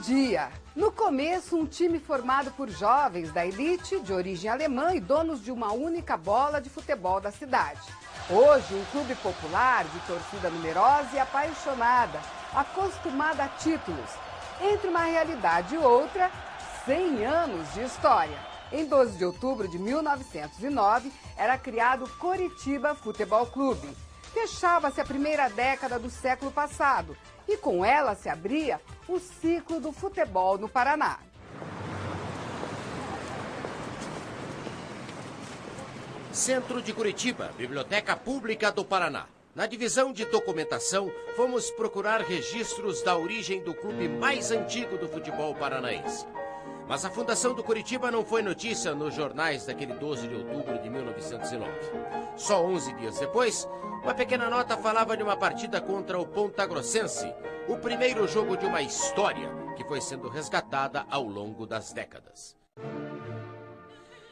dia. No começo, um time formado por jovens da elite, de origem alemã e donos de uma única bola de futebol da cidade. Hoje, um clube popular, de torcida numerosa e apaixonada, acostumada a títulos. Entre uma realidade e outra, 100 anos de história. Em 12 de outubro de 1909, era criado o Coritiba Futebol Clube. Fechava-se a primeira década do século passado e com ela se abria o ciclo do futebol no Paraná. Centro de Curitiba, Biblioteca Pública do Paraná. Na divisão de documentação, fomos procurar registros da origem do clube mais antigo do futebol paranaense. Mas a fundação do Curitiba não foi notícia nos jornais daquele 12 de outubro de 1909. Só 11 dias depois, uma pequena nota falava de uma partida contra o Ponta Grossense, o primeiro jogo de uma história que foi sendo resgatada ao longo das décadas.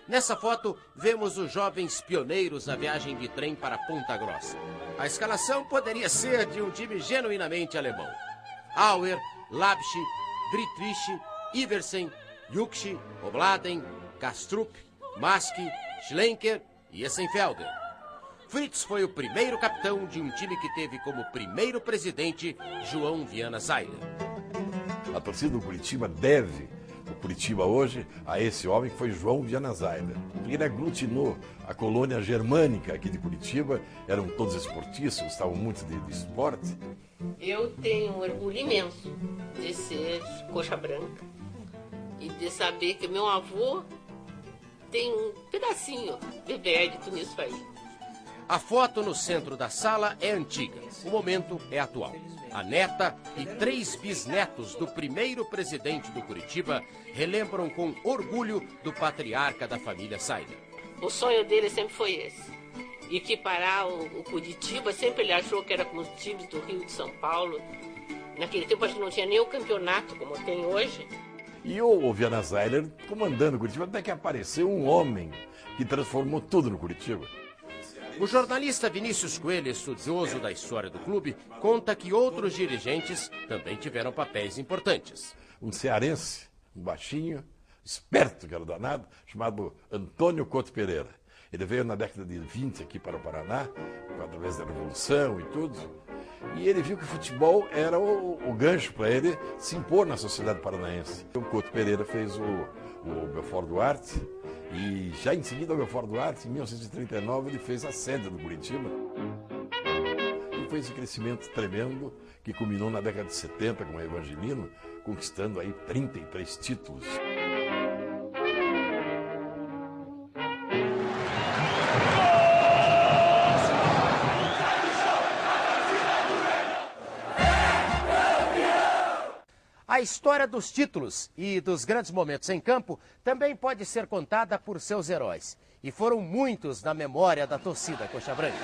Nessa foto, vemos os jovens pioneiros na viagem de trem para Ponta Grossa. A escalação poderia ser de um time genuinamente alemão. Auer, Labschi, Dietrich, Iversen, Juxi, Obladen, Kastrup, Maski, Schlenker e Essenfelder. Fritz foi o primeiro capitão de um time que teve como primeiro presidente João Viana Sailer. A torcida do Curitiba deve o Curitiba hoje a esse homem que foi João Viana Sailer. Ele aglutinou a colônia germânica aqui de Curitiba, eram todos esportistas, gostavam muito de esporte. Eu tenho um orgulho imenso de ser coxa branca e de saber que meu avô tem um pedacinho de mérito nisso aí. A foto no centro da sala é antiga, o momento é atual. A neta e 3 bisnetos do primeiro presidente do Curitiba relembram com orgulho do patriarca da família Sailer. O sonho dele sempre foi esse. Equiparar o Curitiba, sempre ele achou que era com os times do Rio de São Paulo. Naquele tempo acho que não tinha nem o campeonato como tem hoje. E o Viana Sailer comandando o Curitiba, até que apareceu um homem que transformou tudo no Curitiba. O jornalista Vinícius Coelho, estudioso da história do clube, conta que outros dirigentes também tiveram papéis importantes. Um cearense, um baixinho, esperto que era danado, chamado Antônio Couto Pereira. Ele veio na década de 20 aqui para o Paraná, através da Revolução e tudo. E ele viu que o futebol era o gancho para ele se impor na sociedade paranaense. O Couto Pereira fez o Belfort Duarte, e já em seguida o Belfort Duarte, em 1939, ele fez a sede do Curitiba. E foi esse crescimento tremendo que culminou na década de 70 com o Evangelino, conquistando aí 33 títulos. A história dos títulos e dos grandes momentos em campo também pode ser contada por seus heróis. E foram muitos na memória da torcida coxa branca.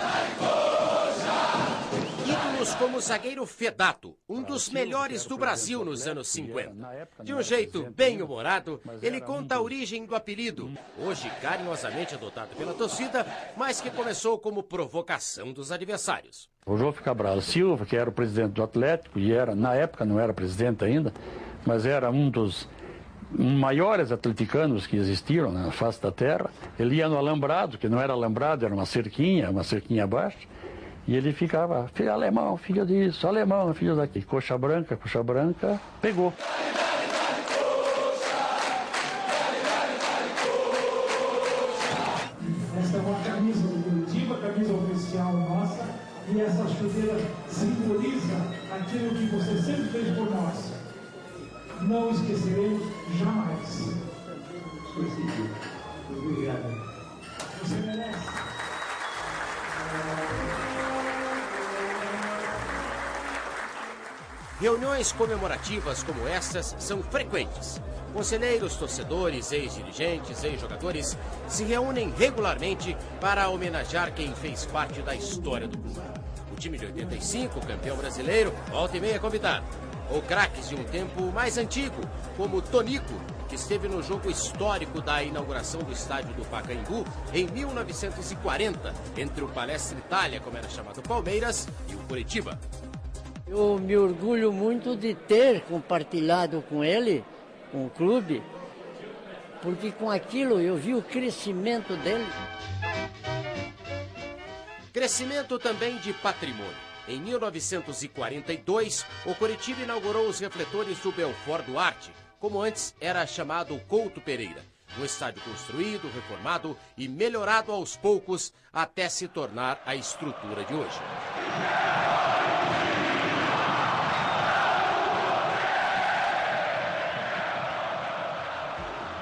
Ídolos como o zagueiro Fedato, um dos melhores do Brasil nos anos 50. De um jeito bem-humorado, ele conta a origem do apelido, hoje carinhosamente adotado pela torcida, mas que começou como provocação dos adversários. O João Cabral Silva, que era o presidente do Atlético, e era, na época não era presidente ainda, mas era um dos maiores atleticanos que existiram na face da terra. Ele ia no alambrado, que não era alambrado, era uma cerquinha abaixo, e ele ficava, filho alemão, filho disso, alemão, filho daqui. Coxa branca, pegou. Essa é uma camisa do Curitiba, camisa oficial nossa, e essa chuteira simboliza aquilo que você sempre fez por nós. Não esqueceremos jamais. Obrigado. Você merece. Reuniões comemorativas como essas são frequentes. Conselheiros, torcedores, ex-dirigentes, ex-jogadores se reúnem regularmente para homenagear quem fez parte da história do clube. O time de 85, campeão brasileiro, volta e meia convidado. Ou craques de um tempo mais antigo, como Tonico, que esteve no jogo histórico da inauguração do estádio do Pacaembu em 1940, entre o Palestra Itália, como era chamado Palmeiras, e o Curitiba. Eu me orgulho muito de ter compartilhado com ele, com o clube, porque com aquilo eu vi o crescimento dele. Crescimento também de patrimônio. Em 1942, o Coritiba inaugurou os refletores do Belfort Duarte, como antes era chamado Couto Pereira. Um estádio construído, reformado e melhorado aos poucos até se tornar a estrutura de hoje.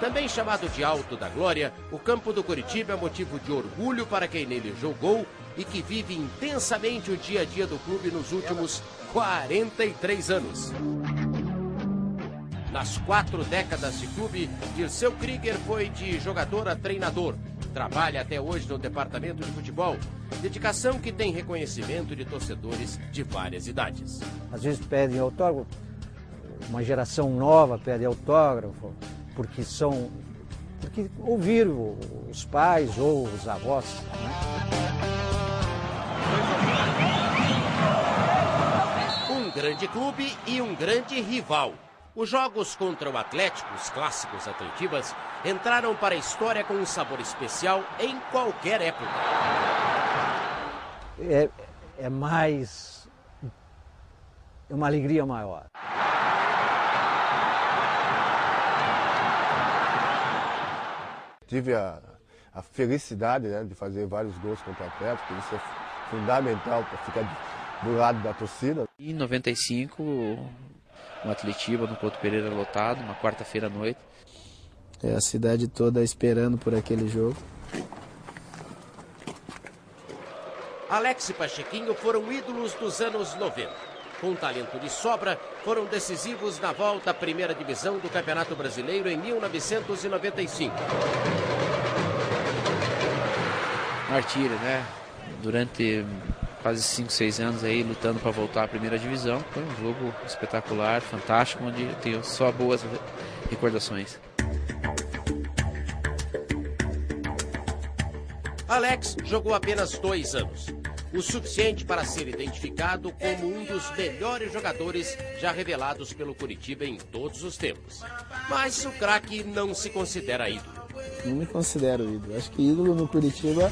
Também chamado de Alto da Glória, o campo do Coritiba é motivo de orgulho para quem nele jogou e que vive intensamente o dia a dia do clube nos últimos 43 anos. Nas 4 décadas de clube, Dirceu Krieger foi de jogador a treinador. Trabalha até hoje no departamento de futebol, dedicação que tem reconhecimento de torcedores de várias idades. Às vezes pedem autógrafo, uma geração nova pede autógrafo, porque ouviram os pais ou os avós. Um grande clube e um grande rival. Os jogos contra o Atlético, os clássicos atletibas, entraram para a história com um sabor especial em qualquer época. É uma alegria maior. Tive a felicidade, né, de fazer vários gols contra o Atlético, isso é fundamental para ficar do lado da torcida. Em 95, o Atletiba no Couto Pereira lotado, uma quarta-feira à noite. A cidade toda esperando por aquele jogo. Alex e Pachequinho foram ídolos dos anos 90. Com talento de sobra, foram decisivos na volta à primeira divisão do Campeonato Brasileiro em 1995. Martírio, né? Durante quase 5, 6 anos aí lutando para voltar à primeira divisão. Foi um jogo espetacular, fantástico, onde eu tenho só boas recordações. Alex jogou apenas 2 anos. O suficiente para ser identificado como um dos melhores jogadores já revelados pelo Coritiba em todos os tempos. Mas o craque não se considera ídolo. Não me considero ídolo. Acho que ídolo no Coritiba,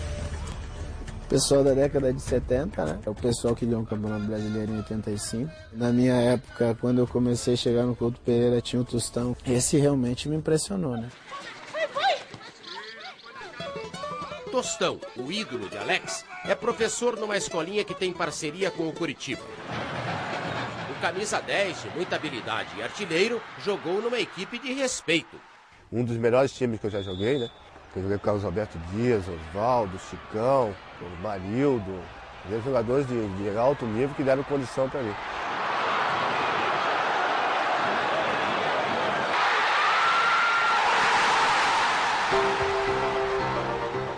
o pessoal da década de 70, né? É o pessoal que ganhou o Campeonato Brasileiro em 85. Na minha época, quando eu comecei a chegar no Couto Pereira, tinha o Tostão. Esse realmente me impressionou, né? Tostão, o ídolo de Alex, é professor numa escolinha que tem parceria com o Coritiba. O camisa 10, de muita habilidade e artilheiro, jogou numa equipe de respeito. Um dos melhores times que eu já joguei, né? Eu joguei com o Carlos Alberto Dias, Osvaldo, Chicão, o Marildo, jogadores de alto nível que deram condição para mim.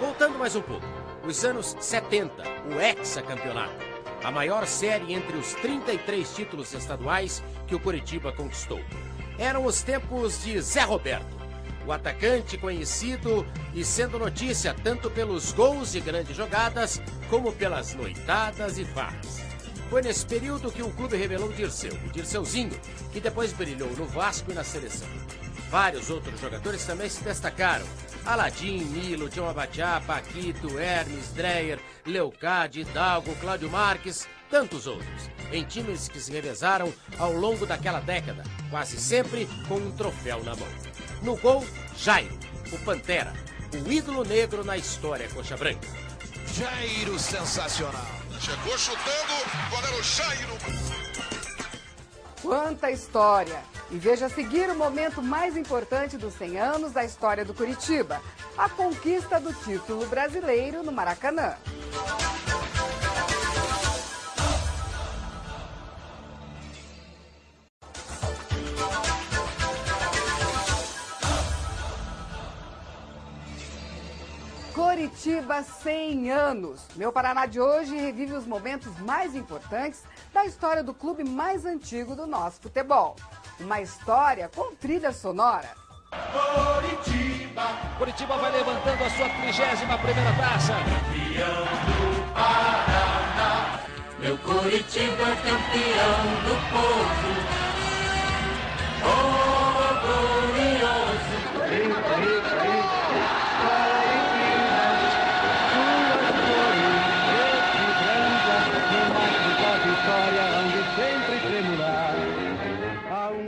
Voltando mais um pouco, os anos 70, o hexacampeonato, a maior série entre os 33 títulos estaduais que o Coritiba conquistou. Eram os tempos de Zé Roberto, o atacante conhecido e sendo notícia tanto pelos gols e grandes jogadas, como pelas noitadas e farras. Foi nesse período que o clube revelou o Dirceuzinho, que depois brilhou no Vasco e na seleção. Vários outros jogadores também se destacaram. Aladim, Milo, John Abadiá, Paquito, Hermes, Dreyer, Leocádio, Hidalgo, Cláudio Marques, tantos outros, em times que se revezaram ao longo daquela década, quase sempre com um troféu na mão. No gol, Jairo, o Pantera, o ídolo negro na história coxa branca. Jairo sensacional. Chegou chutando, goleiro Jairo. Quanta história! E veja a seguir o momento mais importante dos 100 anos da história do Coritiba, a conquista do título brasileiro no Maracanã. Coritiba 100 anos. Meu Paraná de hoje revive os momentos mais importantes da história do clube mais antigo do nosso futebol. Uma história com trilha sonora. Coritiba vai levantando a sua 31ª taça. Campeão do Paraná. Meu Coritiba campeão do povo. Oh, glorioso.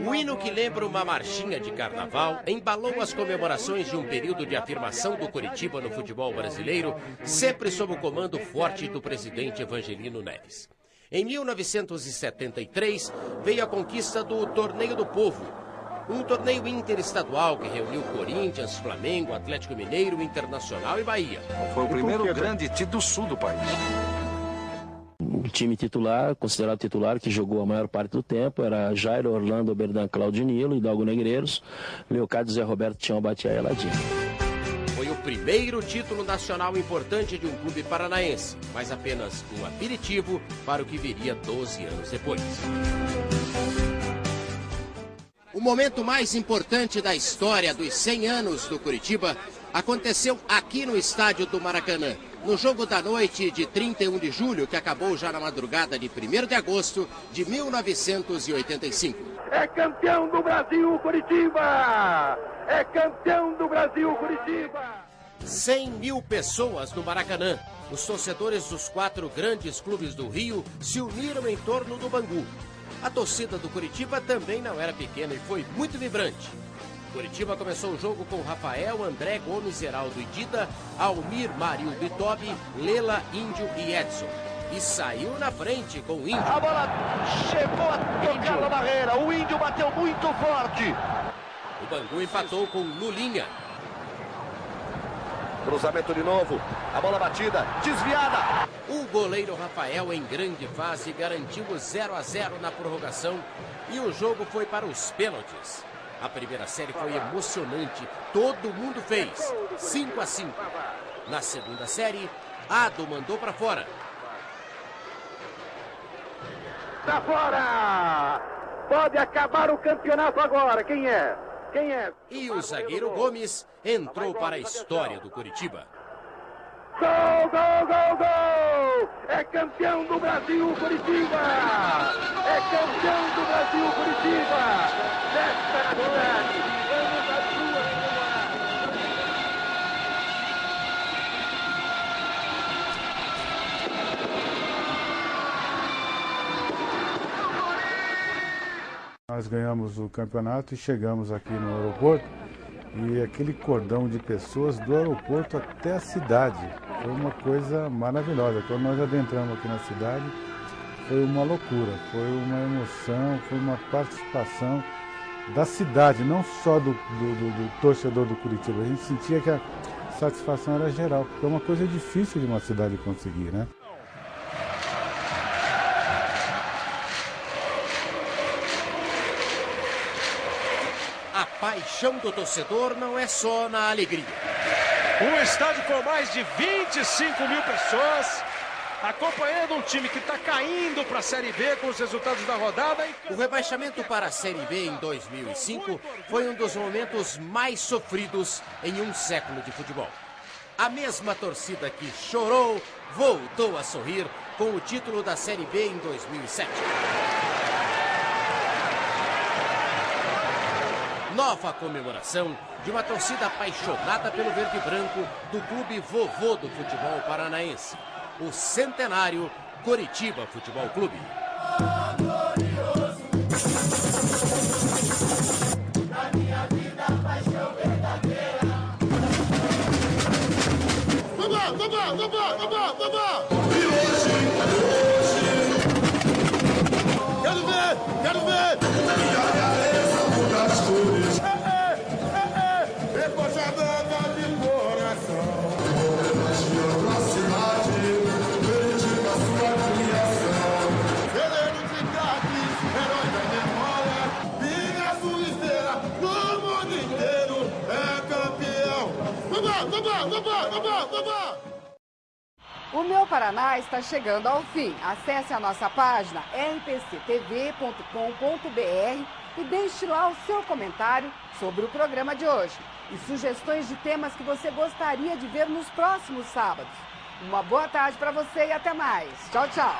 O hino que lembra uma marchinha de carnaval embalou as comemorações de um período de afirmação do Coritiba no futebol brasileiro, sempre sob o comando forte do presidente Evangelino Neves. Em 1973, veio a conquista do Torneio do Povo, um torneio interestadual que reuniu Corinthians, Flamengo, Atlético Mineiro, Internacional e Bahia. Foi o primeiro grande título sul do país. O time titular, considerado titular, que jogou a maior parte do tempo, era Jairo, Orlando, Berdan, Claudio Nilo, Hidalgo Negreiros, Leocádio, Zé Roberto, Tião, Batia e Aladim. Foi o primeiro título nacional importante de um clube paranaense, mas apenas um aperitivo para o que viria 12 anos depois. O momento mais importante da história dos 100 anos do Coritiba aconteceu aqui no estádio do Maracanã, no jogo da noite de 31 de julho, que acabou já na madrugada de 1º de agosto de 1985. É campeão do Brasil, Coritiba! É campeão do Brasil, Coritiba! 100 mil pessoas no Maracanã. Os torcedores dos 4 grandes clubes do Rio se uniram em torno do Bangu. A torcida do Coritiba também não era pequena e foi muito vibrante. Coritiba começou o jogo com Rafael, André, Gomes, Geraldo e Dida, Almir, Marildo e Tobi, Lela, Índio e Edson. E saiu na frente com o Índio. A bola chegou a tocar na barreira, o Índio bateu muito forte. O Bangu empatou com Lulinha. Cruzamento de novo, a bola batida, desviada. O goleiro Rafael, em grande fase, garantiu o 0-0 na prorrogação e o jogo foi para os pênaltis. A primeira série foi emocionante, todo mundo fez, 5-5. Na segunda série, Ado mandou para fora. Tá fora! Pode acabar o campeonato agora, quem é? Quem é? E o zagueiro Gomes entrou para a história do Coritiba. Gol, gol, gol, gol! É campeão do Brasil, Coritiba! É campeão do Brasil, Coritiba! Desta cidade, vamos às ruas comemorar! Nós ganhamos o campeonato e chegamos aqui no aeroporto e aquele cordão de pessoas do aeroporto até a cidade. Foi uma coisa maravilhosa. Quando nós adentramos aqui na cidade, foi uma loucura, foi uma emoção, foi uma participação da cidade, não só do torcedor do Coritiba. A gente sentia que a satisfação era geral, porque é uma coisa difícil de uma cidade conseguir, né? A paixão do torcedor não é só na alegria. Um estádio com mais de 25 mil pessoas, acompanhando um time que está caindo para a Série B com os resultados da rodada. O rebaixamento para a Série B em 2005 foi um dos momentos mais sofridos em um século de futebol. A mesma torcida que chorou voltou a sorrir com o título da Série B em 2007. Nova comemoração de uma torcida apaixonada pelo verde e branco do clube vovô do futebol paranaense, o centenário Coritiba Futebol Clube. Quero ver! O Meu Paraná está chegando ao fim. Acesse a nossa página rpctv.com.br e deixe lá o seu comentário sobre o programa de hoje e sugestões de temas que você gostaria de ver nos próximos sábados. Uma boa tarde para você e até mais. Tchau, tchau.